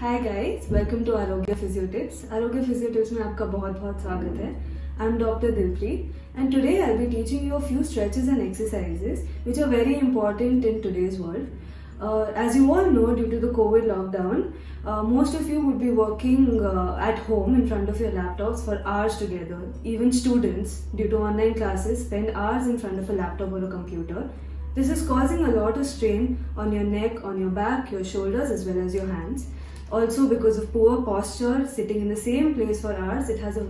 Hi guys, welcome to Arogya Physiotips. Arogya Physiotips में आपका बहुत स्वागत है. I'm Dr. Dilpreet and today I'll be teaching you a few stretches and exercises which are very important in today's world. As you all know, due to the COVID lockdown, most of you would be working at home in front of your laptops for hours together. Even students, due to online classes, spend hours in front of a laptop or a computer. This is causing a lot of strain on your neck, on your back, your shoulders as well as your hands. Also, because of poor posture, sitting in the same place for hours, it has a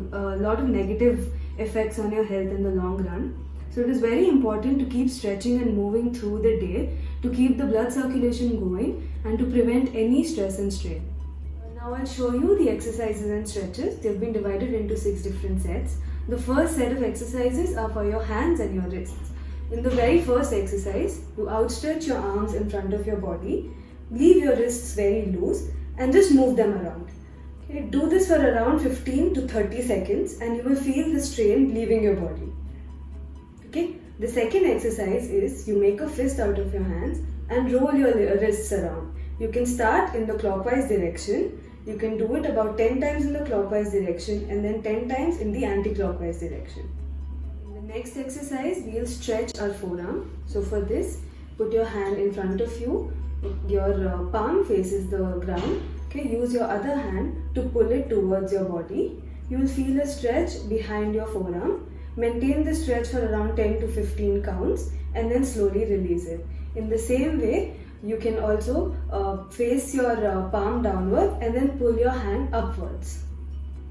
lot of negative effects on your health in the long run. So it is very important to keep stretching and moving through the day to keep the blood circulation going and to prevent any stress and strain. Now I'll show you the exercises and stretches. They've been divided into 6 different sets. The first set of exercises are for your hands and your wrists. In the very first exercise, you outstretch your arms in front of your body, leave your wrists very loose and just move them around. Okay, do this for around 15 to 30 seconds and you will feel the strain leaving your body. Okay, the second exercise is you make a fist out of your hands and roll your wrists around. You can start in the clockwise direction. You can do it about 10 times in the clockwise direction and then 10 times in the anti-clockwise direction. In the next exercise, we'll stretch our forearm. So for this, put your hand in front of you. Your palm faces the ground. Okay, use your other hand to pull it towards your body. You will feel a stretch behind your forearm. Maintain the stretch for around 10 to 15 counts and then slowly release it. In the same way, you can also face your palm downward and then pull your hand upwards.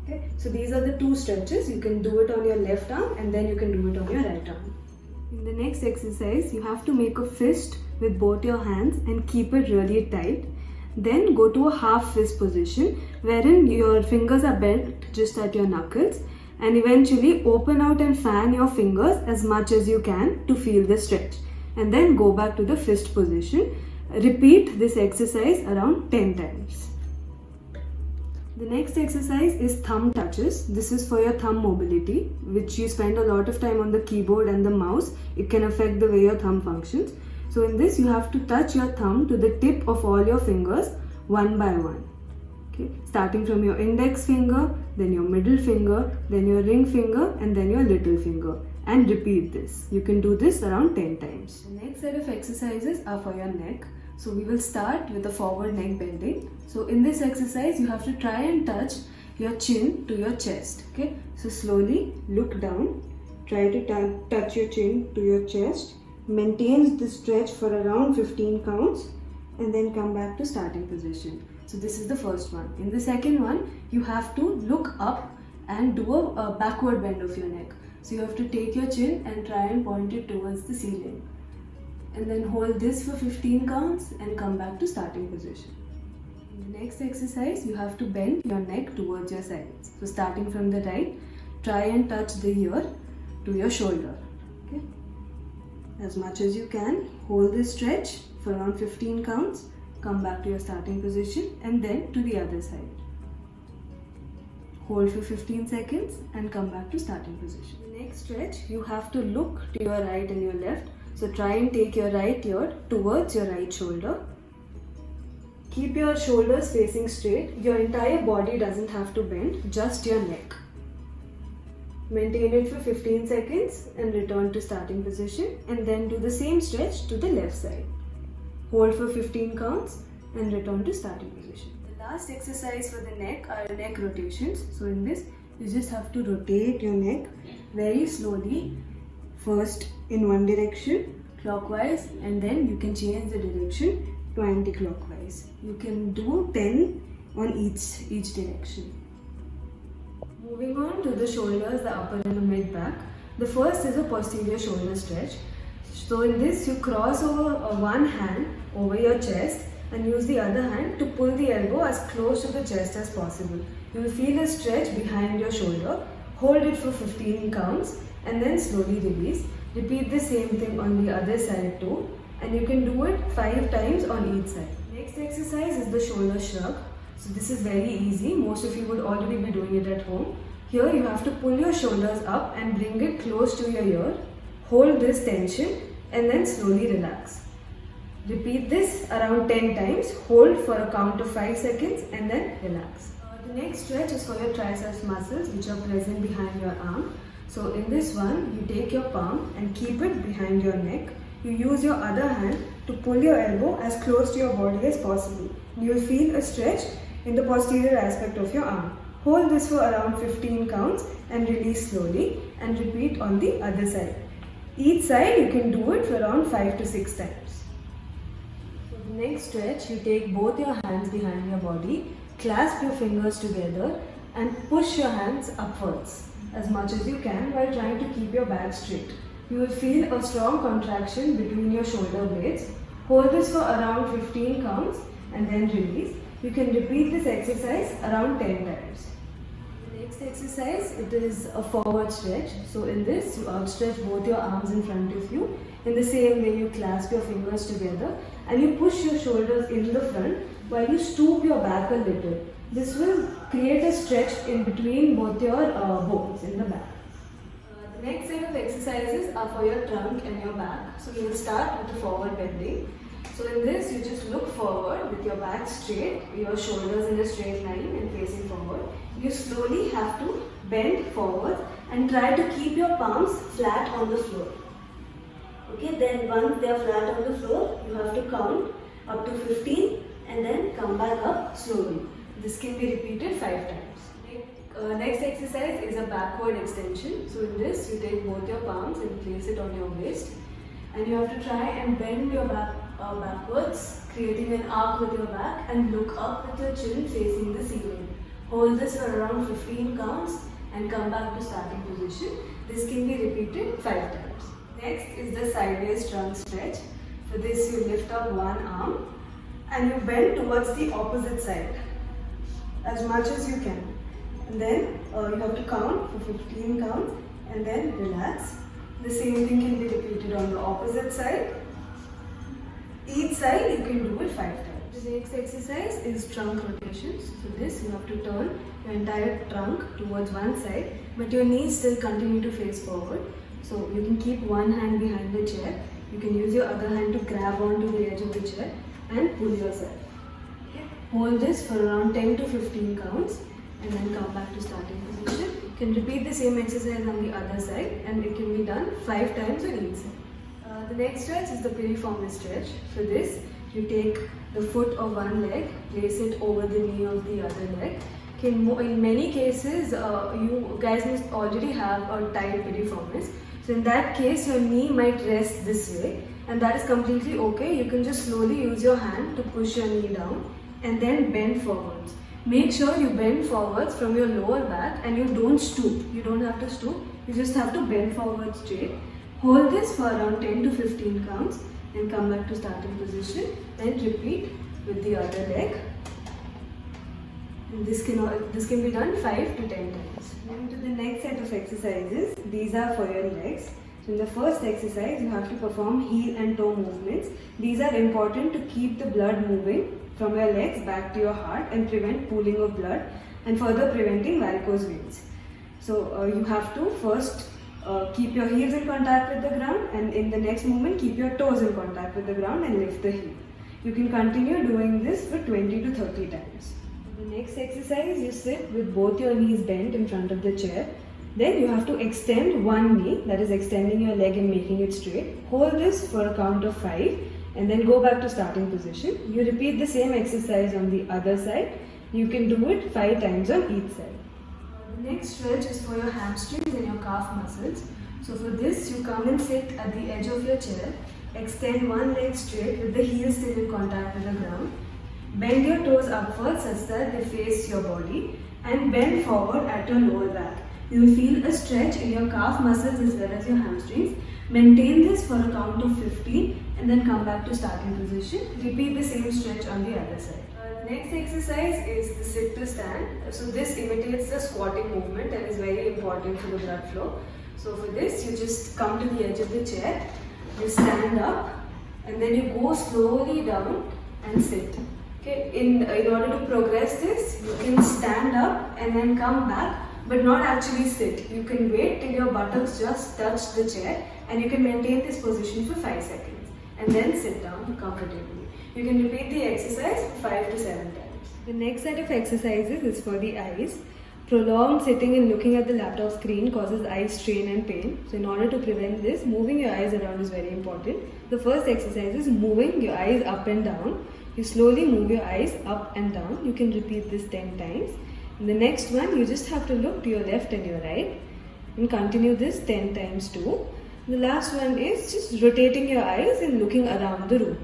Okay, so these are the 2 stretches. You can do it on your left arm and then you can do it on your right arm. In the next exercise, you have to make a fist with both your hands and keep it really tight. Then go to a half fist position wherein your fingers are bent just at your knuckles and eventually open out and fan your fingers as much as you can to feel the stretch. And then go back to the fist position. Repeat this exercise around 10 times. The next exercise is thumb touches. This is for your thumb mobility, which you spend a lot of time on the keyboard and the mouse. It can affect the way your thumb functions. So in this, you have to touch your thumb to the tip of all your fingers one by one. Okay, starting from your index finger, then your middle finger, then your ring finger, and then your little finger. And repeat this. You can do this around 10 times. The next set of exercises are for your neck. So we will start with the forward neck bending. So in this exercise, you have to try and touch your chin to your chest. Okay, so slowly look down. Try to touch your chin to your chest. Maintain the stretch for around 15 counts and then come back to starting position. So this is the first one. In the second one, you have to look up and do a backward bend of your neck. So you have to take your chin and try and point it towards the ceiling. And then hold this for 15 counts and come back to starting position. In the next exercise, you have to bend your neck towards your sides. So starting from the right, try and touch the ear to your shoulder. Okay? As much as you can, hold this stretch for around 15 counts, come back to your starting position and then to the other side. Hold for 15 seconds and come back to starting position. The next stretch, you have to look to your right and your left. So try and take your right ear towards your right shoulder. Keep your shoulders facing straight. Your entire body doesn't have to bend, just your neck. Maintain it for 15 seconds and return to starting position and then do the same stretch to the left side. Hold for 15 counts and return to starting position. The last exercise for the neck are neck rotations. So in this, you just have to rotate your neck very slowly. First in one direction, clockwise, and then you can change the direction to anti-clockwise. You can do 10 on each direction. Moving on to the shoulders, the upper and the mid back. The first is a posterior shoulder stretch. So in this, you cross over one hand over your chest and use the other hand to pull the elbow as close to the chest as possible. You will feel a stretch behind your shoulder. Hold it for 15 counts and then slowly release. Repeat the same thing on the other side too, and you can do it 5 times on each side. Next exercise is the shoulder shrug. So this is very easy. Most of you would already be doing it at home. Here you have to pull your shoulders up and bring it close to your ear. Hold this tension and then slowly relax. Repeat this around 10 times. Hold for a count of 5 seconds and then relax. The next stretch is for your triceps muscles which are present behind your arm. So in this one, you take your palm and keep it behind your neck. You use your other hand to pull your elbow as close to your body as possible. You will feel a stretch in the posterior aspect of your arm. Hold this for around 15 counts and release slowly and repeat on the other side. Each side you can do it for around 5 to 6 times. For the next stretch, you take both your hands behind your body, clasp your fingers together and push your hands upwards as much as you can while trying to keep your back straight. You will feel a strong contraction between your shoulder blades. Hold this for around 15 counts and then release. You can repeat this exercise around 10 times. The next exercise, it is a forward stretch. So in this, you outstretch both your arms in front of you. In the same way, you clasp your fingers together and you push your shoulders in the front while you stoop your back a little. This will create a stretch in between both your bones in the back. The next set of exercises are for your trunk and your back. So you will start with the forward bending. So in this, you just look forward with your back straight, your shoulders in a straight line and facing forward. You slowly have to bend forward and try to keep your palms flat on the floor. Okay, then once they are flat on the floor, you have to count up to 15 and then come back up slowly. This can be repeated 5 times. Next exercise is a backward extension. So in this, you take both your palms and place it on your waist. And you have to try and bend your back backwards, creating an arc with your back and look up with your chin facing the ceiling. Hold this for around 15 counts and come back to starting position. This can be repeated 5 times. Next is the sideways trunk stretch. For this, you lift up one arm and you bend towards the opposite side as much as you can. And then you have to count for 15 counts and then relax. The same thing can be repeated on the opposite side. Each side you can do it 5 times. The next exercise is trunk rotations. So this, you have to turn your entire trunk towards one side, but your knees still continue to face forward. So you can keep one hand behind the chair. You can use your other hand to grab onto the edge of the chair and pull yourself. Hold this for around 10 to 15 counts and then come back to starting position. You can repeat the same exercise on the other side and it can be done 5 times on each side. The next stretch is the piriformis stretch. For this, you take the foot of one leg, place it over the knee of the other leg. In many cases, you guys must already have a tight piriformis. So in that case, your knee might rest this way and that is completely okay. You can just slowly use your hand to push your knee down and then bend forwards. Make sure you bend forwards from your lower back and you don't stoop. You don't have to stoop. You just have to bend forward straight. Hold this for around 10 to 15 counts and come back to starting position and repeat with the other leg. And this can be done 5 to 10 times. Moving to the next set of exercises, these are for your legs. So in the first exercise, you have to perform heel and toe movements. These are important to keep the blood moving from your legs back to your heart and prevent pooling of blood and further preventing varicose veins. So you have to first keep your heels in contact with the ground and in the next movement keep your toes in contact with the ground and lift the heel. You can continue doing this for 20 to 30 times. The next exercise, you sit with both your knees bent in front of the chair. Then you have to extend one knee, that is extending your leg and making it straight. Hold this for a count of 5 and then go back to starting position. You repeat the same exercise on the other side. You can do it 5 times on each side. The next stretch is for your hamstrings and your calf muscles. So for this, you come and sit at the edge of your chair. Extend one leg straight with the heel still in contact with the ground. Bend your toes upwards such that they face your body and bend forward at your lower back. You will feel a stretch in your calf muscles as well as your hamstrings. Maintain this for a count of 15 and then come back to starting position. Repeat the same stretch on the other side. The next exercise is the sit to stand. So this imitates the squatting movement and is very important for the blood flow. So for this, you just come to the edge of the chair, you stand up and then you go slowly down and sit. Okay, in order to progress this, you can stand up and then come back, but not actually sit. You can wait till your buttocks just touch the chair and you can maintain this position for 5 seconds. and then sit down comfortably. You can repeat the exercise 5 to 7 times. The next set of exercises is for the eyes. Prolonged sitting and looking at the laptop screen causes eye strain and pain. So in order to prevent this, moving your eyes around is very important. The first exercise is moving your eyes up and down. You slowly move your eyes up and down. You can repeat this 10 times. And the next one, you just have to look to your left and your right. And continue this 10 times too. The last one is just rotating your eyes and looking around the room.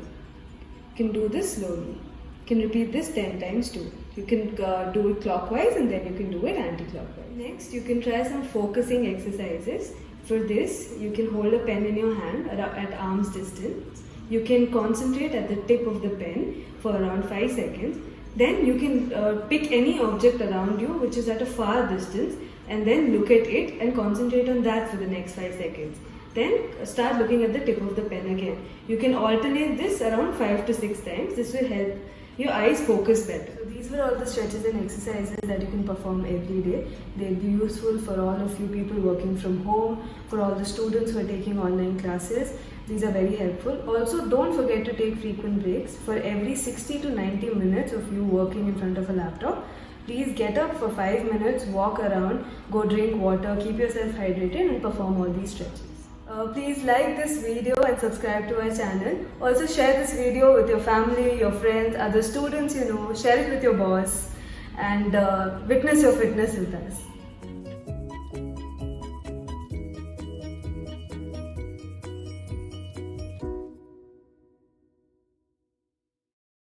You can do this slowly. You can repeat this 10 times too. You can do it clockwise and then you can do it anti-clockwise. Next, you can try some focusing exercises. For this, you can hold a pen in your hand at arm's distance. You can concentrate at the tip of the pen for around 5 seconds. Then you can pick any object around you which is at a far distance and then look at it and concentrate on that for the next 5 seconds. Then start looking at the tip of the pen again. You can alternate this around 5 to 6 times. This will help your eyes focus better. So these were all the stretches and exercises that you can perform every day. They'll be useful for all of you people working from home, for all the students who are taking online classes. These are very helpful. Also, don't forget to take frequent breaks. For every 60 to 90 minutes of you working in front of a laptop, please get up for 5 minutes, walk around, go drink water, keep yourself hydrated and perform all these stretches. Please like this video and subscribe to our channel. Also share this video with your family, your friends, other students you know. Share it with your boss and witness your fitness with us.